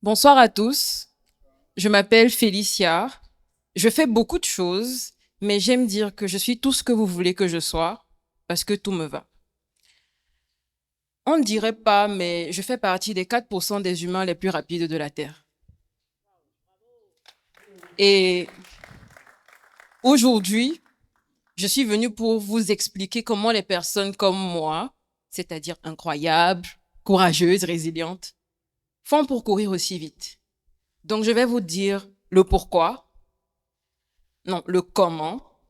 Bonsoir à tous, je m'appelle Félicia. Je fais beaucoup de choses, mais j'aime dire que je suis tout ce que vous voulez que je sois, parce que tout me va. On ne dirait pas, mais je fais partie des 4% des humains les plus rapides de la Terre. Et aujourd'hui, je suis venue pour vous expliquer comment les personnes comme moi, c'est-à-dire incroyables, courageuses, résilientes, font pour courir aussi vite. Donc je vais vous dire le pourquoi, non, le comment,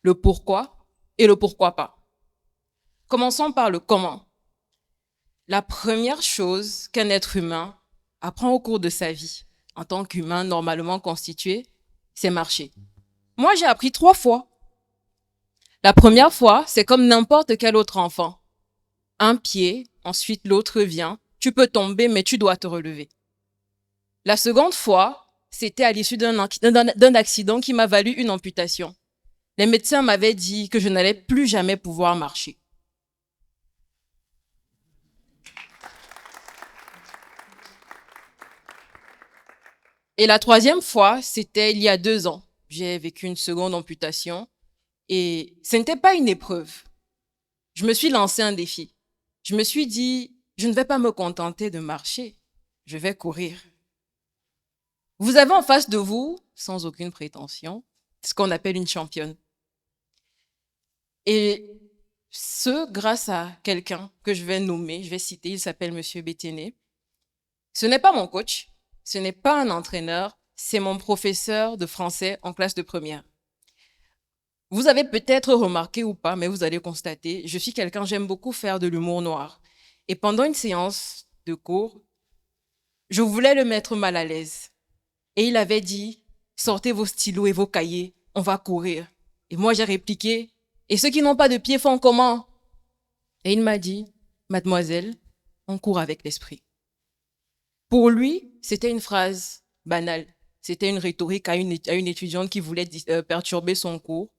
le pourquoi et le pourquoi pas. Commençons par le comment. La première chose qu'un être humain apprend au cours de sa vie, en tant qu'humain normalement constitué, c'est marcher. Moi, j'ai appris 3 fois. La première fois, c'est comme n'importe quel autre enfant. Un pied, ensuite l'autre vient. Tu peux tomber, mais tu dois te relever. La seconde fois, c'était à l'issue d'un accident qui m'a valu une amputation. Les médecins m'avaient dit que je n'allais plus jamais pouvoir marcher. Et la troisième fois, c'était il y a 2 ans. J'ai vécu une seconde amputation et ce n'était pas une épreuve. Je me suis lancé un défi. Je me suis dit, je ne vais pas me contenter de marcher, je vais courir. Vous avez en face de vous, sans aucune prétention, ce qu'on appelle une championne. Et ce, grâce à quelqu'un que je vais nommer, je vais citer, il s'appelle Monsieur Béthéné. Ce n'est pas mon coach, ce n'est pas un entraîneur, c'est mon professeur de français en classe de première. Vous avez peut-être remarqué ou pas, mais vous allez constater, je suis quelqu'un, j'aime beaucoup faire de l'humour noir. Et pendant une séance de cours, je voulais le mettre mal à l'aise. Et il avait dit, sortez vos stylos et vos cahiers, on va courir. Et moi, j'ai répliqué, et ceux qui n'ont pas de pieds font comment? Et il m'a dit, mademoiselle, on court avec l'esprit. Pour lui, c'était une phrase banale. C'était une rhétorique à une étudiante qui voulait perturber son cours.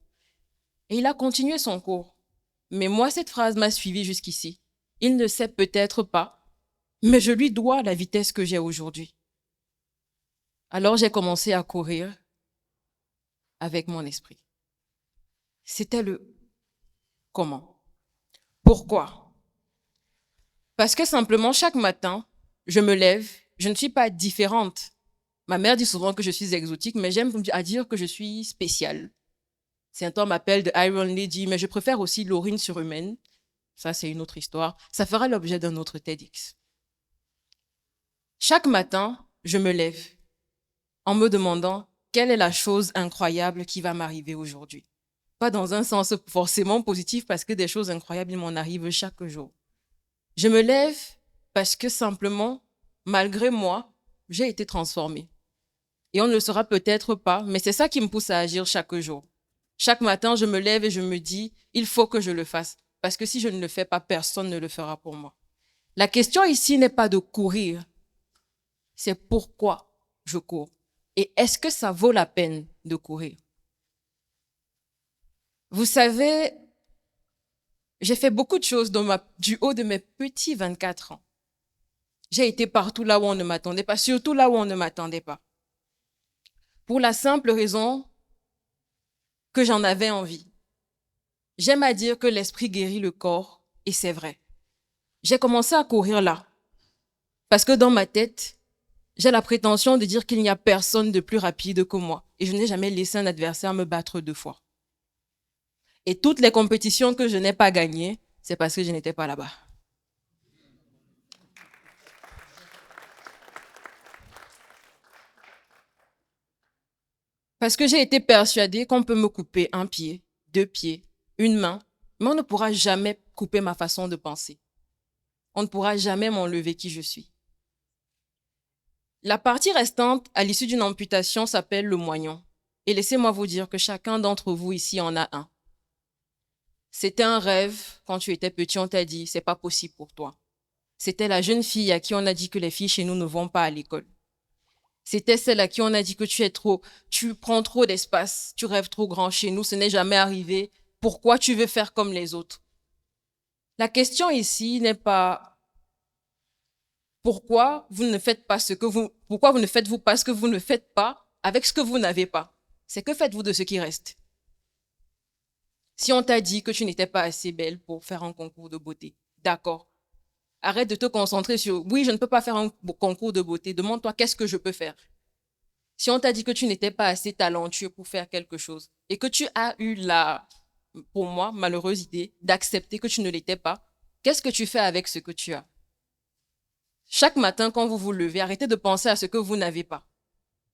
Et il a continué son cours. Mais moi, cette phrase m'a suivi jusqu'ici. Il ne sait peut-être pas, mais je lui dois la vitesse que j'ai aujourd'hui. Alors j'ai commencé à courir avec mon esprit. C'était le comment. Pourquoi? Parce que simplement, chaque matin, je me lève, je ne suis pas différente. Ma mère dit souvent que je suis exotique, mais j'aime à dire que je suis spéciale. Certains m'appellent de Iron Lady, mais je préfère aussi Laurine surhumaine. Ça, c'est une autre histoire. Ça fera l'objet d'un autre TEDx. Chaque matin, je me lève en me demandant quelle est la chose incroyable qui va m'arriver aujourd'hui. Pas dans un sens forcément positif parce que des choses incroyables, il m'en arrive chaque jour. Je me lève parce que simplement, malgré moi, j'ai été transformée. Et on ne le saura peut-être pas, mais c'est ça qui me pousse à agir chaque jour. Chaque matin, je me lève et je me dis, il faut que je le fasse. Parce que si je ne le fais pas, personne ne le fera pour moi. La question ici n'est pas de courir, c'est pourquoi je cours. Et est-ce que ça vaut la peine de courir? Vous savez, j'ai fait beaucoup de choses du haut de mes petits 24 ans. J'ai été partout là où on ne m'attendait pas, surtout là où on ne m'attendait pas. Pour la simple raison que j'en avais envie. J'aime à dire que l'esprit guérit le corps, et c'est vrai. J'ai commencé à courir là, parce que dans ma tête, j'ai la prétention de dire qu'il n'y a personne de plus rapide que moi, et je n'ai jamais laissé un adversaire me battre 2 fois. Et toutes les compétitions que je n'ai pas gagnées, c'est parce que je n'étais pas là-bas. Parce que j'ai été persuadée qu'on peut me couper un pied, 2 pieds, une main, mais on ne pourra jamais couper ma façon de penser. On ne pourra jamais m'enlever qui je suis. La partie restante, à l'issue d'une amputation, s'appelle le moignon. Et laissez-moi vous dire que chacun d'entre vous ici en a un. C'était un rêve, quand tu étais petit, on t'a dit, c'est pas possible pour toi. C'était la jeune fille à qui on a dit que les filles chez nous ne vont pas à l'école. C'était celle à qui on a dit que tu prends trop d'espace, tu rêves trop grand chez nous, ce n'est jamais arrivé. Pourquoi tu veux faire comme les autres? La question ici n'est pas pourquoi vous ne faites pas pourquoi vous ne faites-vous pas ce que vous ne faites pas avec ce que vous n'avez pas? C'est que faites-vous de ce qui reste? Si on t'a dit que tu n'étais pas assez belle pour faire un concours de beauté, d'accord. Arrête de te concentrer sur, oui, je ne peux pas faire un concours de beauté. Demande-toi, qu'est-ce que je peux faire? Si on t'a dit que tu n'étais pas assez talentueux pour faire quelque chose et que tu as eu pour moi, malheureuse idée d'accepter que tu ne l'étais pas, qu'est-ce que tu fais avec ce que tu as? Chaque matin, quand vous vous levez, arrêtez de penser à ce que vous n'avez pas.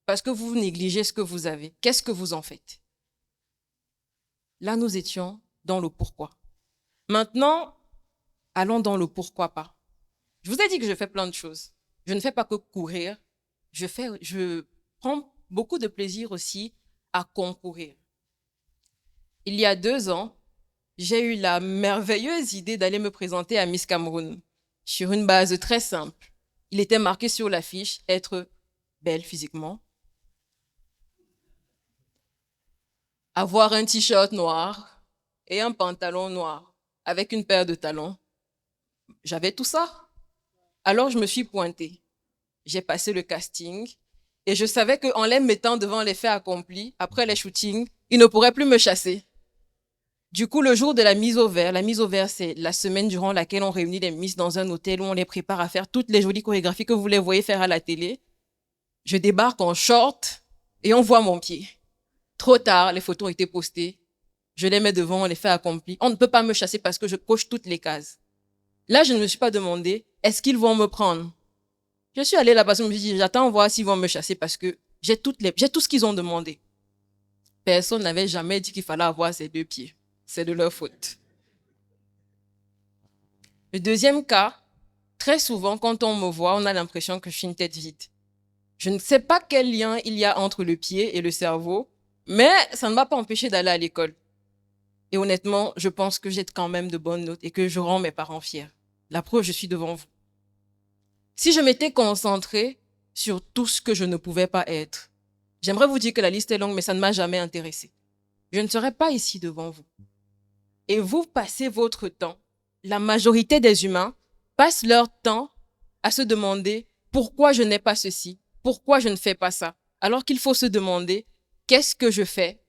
Parce que vous négligez ce que vous avez. Qu'est-ce que vous en faites? Là, nous étions dans le pourquoi. Maintenant, allons dans le pourquoi pas. Je vous ai dit que je fais plein de choses. Je ne fais pas que courir. Je prends beaucoup de plaisir aussi à concourir. Il y a 2 ans, j'ai eu la merveilleuse idée d'aller me présenter à Miss Cameroun sur une base très simple. Il était marqué sur l'affiche « Être belle physiquement », avoir un t-shirt noir et un pantalon noir avec une paire de talons. J'avais tout ça. Alors, je me suis pointée. J'ai passé le casting et je savais qu'en les mettant devant les faits accomplis, après les shootings, ils ne pourraient plus me chasser. Du coup, le jour de la mise au vert, c'est la semaine durant laquelle on réunit les Miss dans un hôtel où on les prépare à faire toutes les jolies chorégraphies que vous les voyez faire à la télé. Je débarque en short et on voit mon pied. Trop tard, les photos ont été postées. Je les mets devant les faits accomplis. On ne peut pas me chasser parce que je coche toutes les cases. Là, je ne me suis pas demandé, est-ce qu'ils vont me prendre? Je suis allée là-bas, je me suis dit, j'attends voir s'ils vont me chasser parce que j'ai tout ce qu'ils ont demandé. Personne n'avait jamais dit qu'il fallait avoir ces 2 pieds. C'est de leur faute. Le deuxième cas, très souvent, quand on me voit, on a l'impression que je suis une tête vide. Je ne sais pas quel lien il y a entre le pied et le cerveau, mais ça ne m'a pas empêché d'aller à l'école. Et honnêtement, je pense que j'ai quand même de bonnes notes et que je rends mes parents fiers. La preuve, je suis devant vous. Si je m'étais concentrée sur tout ce que je ne pouvais pas être, j'aimerais vous dire que la liste est longue, mais ça ne m'a jamais intéressée. Je ne serais pas ici devant vous. Et vous passez votre temps, la majorité des humains passent leur temps à se demander pourquoi je n'ai pas ceci, pourquoi je ne fais pas ça, alors qu'il faut se demander qu'est-ce que je fais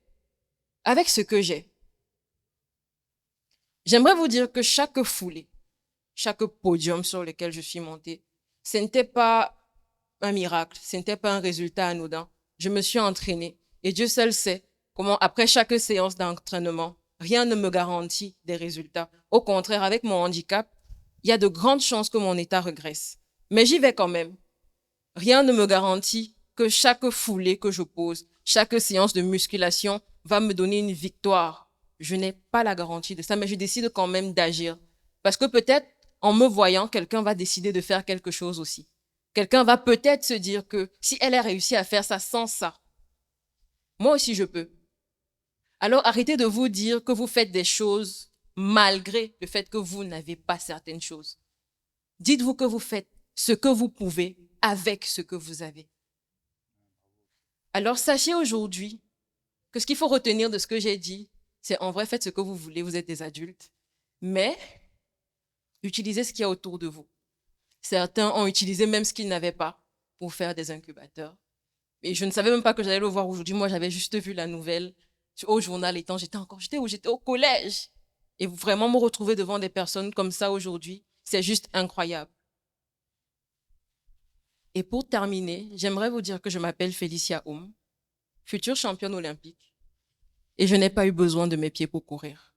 avec ce que j'ai. J'aimerais vous dire que chaque foulée, chaque podium sur lequel je suis montée, ce n'était pas un miracle, ce n'était pas un résultat anodin. Je me suis entraînée et Dieu seul sait comment, après chaque séance d'entraînement, rien ne me garantit des résultats. Au contraire, avec mon handicap, il y a de grandes chances que mon état regresse. Mais j'y vais quand même. Rien ne me garantit que chaque foulée que je pose, chaque séance de musculation va me donner une victoire. Je n'ai pas la garantie de ça, mais je décide quand même d'agir. Parce que peut-être, en me voyant, quelqu'un va décider de faire quelque chose aussi. Quelqu'un va peut-être se dire que si elle a réussi à faire ça sans ça, moi aussi je peux. Alors arrêtez de vous dire que vous faites des choses malgré le fait que vous n'avez pas certaines choses. Dites-vous que vous faites ce que vous pouvez avec ce que vous avez. Alors sachez aujourd'hui que ce qu'il faut retenir de ce que j'ai dit, c'est en vrai, faites ce que vous voulez, vous êtes des adultes, mais utilisez ce qu'il y a autour de vous. Certains ont utilisé même ce qu'ils n'avaient pas pour faire des incubateurs. Et je ne savais même pas que j'allais le voir aujourd'hui. Moi, j'avais juste vu la nouvelle au journal étant, j'étais au collège. Et vraiment me retrouver devant des personnes comme ça aujourd'hui, c'est juste incroyable. Et pour terminer, j'aimerais vous dire que je m'appelle Félicia Oum, future championne olympique, et je n'ai pas eu besoin de mes pieds pour courir.